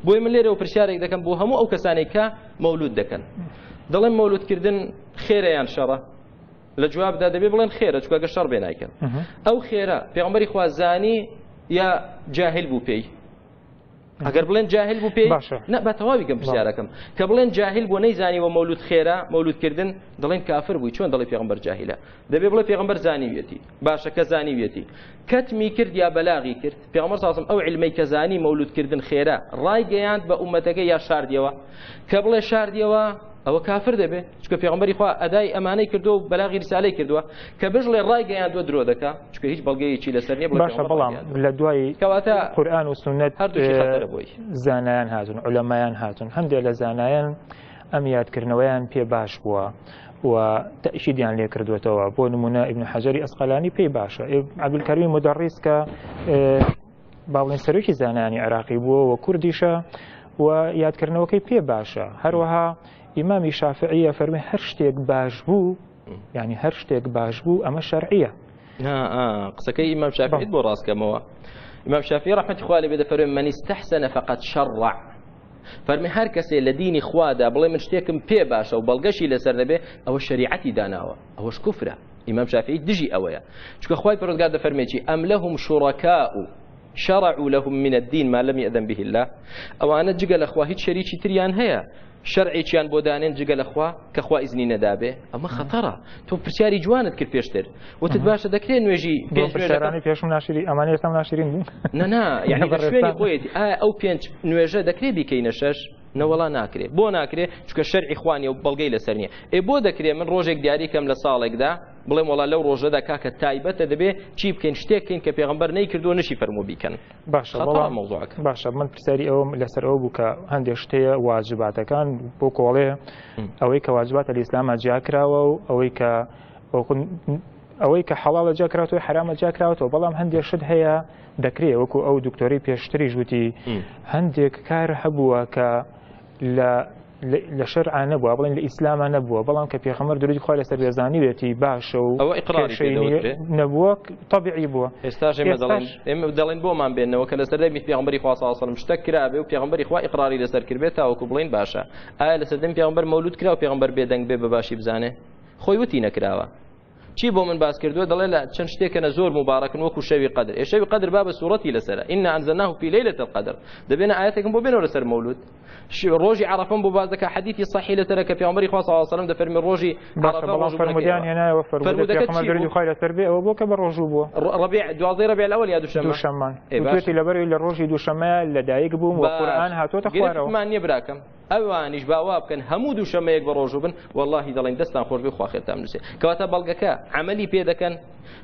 بۆی من لێرە و پرسیارێک دەکەم بۆ هەموو ئەو کەسانێک کە مەولود دەکەن دەڵێن مەولودکردن خێرە یان شەڕە لە جوابدا دەبێ بڵێن خێرە چونکە ئەگەر شەڕ بێ نایکەن ئەو خێرە پێغەمبەری خوا زانی یا جاهل بوو پێی ئەگەر بڵێن جاهل بوو پێی نە بە تەواوی گەم پرسیارەکەم کە بڵێن جاهل بۆ نەیزانیوە مەولود خێرە مەولودکردن دەڵێن کافر بووی چۆن دەڵێ پێغەمبەر جاهلە دەبێ بڵێ پێغەمبەر زانیوێتی باشە کە زانیوێتی کەتمی کرد یا بەلاغی کرد پێغەمبەر ساسم ئەو علمەی کە زانی مەولودکردن خێرە ڕایگەیاند بە ئومەتەکە یا شاردیەوە کە بڵێ شاردیەوە ئەوە کافر دەبێت چونکە پێغەمبەری خوا ئەدای ئەمانەی کردو و بەلاغی ریسالەی کردووە کە بژڵێ ڕایگەیاندوە درۆ دەکا چونکە هیچ بەڵگەیەکی لەسەر نییە باشە بەڵام لە دوای کەواتە قورئان و سنت هەردووشی خەتەرە بۆی زانایان هاتون عولەمایان هاتون هەندێک لە زانایان ئەم یادکردنەوەیان پێ باش بووە و تەئکیدیان لێ کردوێتەوە بۆ نمونە ئیبن حەجەری ئەسقەلانی پێی باشە عەبدولکەریم مودەڕیس کە باڵێن سەرۆکی زانایانی عێراقی بووە و کوردیشە و یادکردنەوەکەی پێ باشە هەروەها ئیمامی شافعیە فەرمی هەر شتێک باش بوو یعنی هەر شتێک باش بوو ئەمە شەرعیە قسەکەی ئیمام شافعی بۆ ڕاستکەمەوە ئیمام شافعی ڕەحمەتی خوا لێ بێ دەفەرمێ من استەحسەنە فەقەد شەڕع فەرمی هەر کەسێ لە دینی خوادا بڵێ من شتێکم پێ باشە و بەڵگەشی لەسەر دەبێ ئەوە شەریعەتی داناوە ئەوەش کوفرە ئیمام شافعی دژی ئەوەیە چونکە خوای پەروەردگار دەفەرمێکی ئەم لەهم شوڕەکاء شرعوا لهم من الدين ما لم يأذن به الله ئەوانە جگە لەخوا هیچ شەریکی تریان هەیە شەرعێکیان بۆ دانێن جگە لەخوا کە خوا ئیزنی نەدابێ ئەمە خەتەرە تۆ پرسیاری جوانت کرد پێشتر وتت باشە دەکرێت نوێژی پێشم ناشری ئەمانە ئێستا ناشرین بوو نەنا یعنی بە شوێنی خۆیەتی ئایا ئەو 5 نوێژە دەکرێت بیکەینە 6 نەوەڵا ناکرێت بۆ ناکرێت چونکە شەرعی خوانیە و بەڵگەی لەسەر نییە بۆ دەکرێت من ڕۆژێک دیاری کەم لە ساڵێکدا بڵێم وڵا لەو ڕۆژەدا کاکە تایبەتە دەبێ چی بکەین شتێکین کە پێغەمبەر نەیکردووە نشی فەرموو بیکەن باشە من پرسیاری ئەوم لەسەر ئەوە بوو کە هەندێک شتەیە واجباتەکان بۆ کۆڵێ ئەوەی کە واجباتە لە ئیسلامە جیاکراوە و ئەوەی کە حەڵاڵە جیاکراتەوە حرامە جیاکراوەتەوە بەڵام هەندێک شت هەیە دەکرێت وەکو ئەو دکتۆری پێشتریش وتی هەندێک کار هەبووە کە لە شەرعا نەبووە بڵێن لە ئیسلامە نەبووە بەڵام کە پێغەمبەر درودی خوا لەسەر بێزانیوێتی باشە و ئەوە ئیقراری نەبووە طبیعی بووە ئێستاش ئێمە دەڵێن بۆمان بێنەوە کە لەسەر دەمی پێغەمبەری خوا صلی الله علیه و سلم شتە کرابێ و پێغەمبەری خوا ئیقراری لەسەر کردبێت تاوەکو بڵین باشە ئایا لەسەر دەمی پێغەمبەر مەولود کرا و پێغەمبەر بێدەنگ بێ بەباشی بزانێ خۆی وتی نەکراوە چی بۆ من باس کردووە دەڵێ لە چەند شتێکەنە زۆر مبارەکن وەکو شەوی قەدر شەوی قەدر بابە سوورەتی لەسەرە ئینا ئەنزەلناه فی لەیلة القەدر دەبێنە ئاەتێکم بۆ بێنەوە لەسەر مەولود ڕۆژی عەرەفەم بۆ باز دەکا حەدیثی صحیح لەسەرە کە پێغەمبەری خوا صلی الله علیه و سلم دەفەرمێ ڕۆژی عەرەفە ڕۆژ فەرمودیان هێنایەوە فەرمودەکەی خوا لەسەر بێ ئەوە بۆ کە بە ڕۆژوو بووە ڕەبیع 12 ڕەبیع الأول یا دووشەممان وتێتی لەبەر لە ڕۆژی دووشەمە لەدایک بووم و قورئان هاتۆتە خوارەوە مان نییە براکەم ئەوانیش باوا بکەن هەموو دووشەمەیەک بە ڕۆژوو بن واللهی دەڵێن دەستان خۆش بێ خوا خێرتان بنووسێ کەواتە بەڵگەکە عەمەلی پێ دەکەن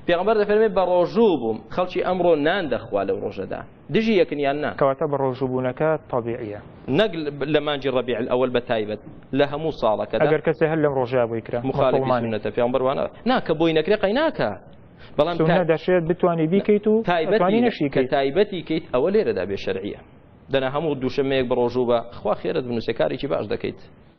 پێغەمبەر دەفەرمێ بە ڕۆژوو بووم خەڵکی ئەمڕۆ نان دەخوا لەو ڕۆژەدا دژی یەکن یان نا کەواتە بە ڕۆژوو بوونەکە طبیعیە نەک لە مانجی ڕەبیع الأول بە تایبەت لە هەموو ساڵەکەدا ئەگەر کەسێ هەر لەم ڕۆژەیە بۆی کرا مخالفی سنەتە پێغەمبەر وانە ناکە بۆی نەکرێ قەیناکە بەڵام سنە دەشێت بتوانی بیکەیت و تایبەتی نەشیکە تایبەتی کەیت ئەوە لێرەدا بێ شەرعیە دەنا هەموو دووشەمەیەک بە ڕۆژوو بە خوا خێرت بنووسێ کارێکی باش دەکەیت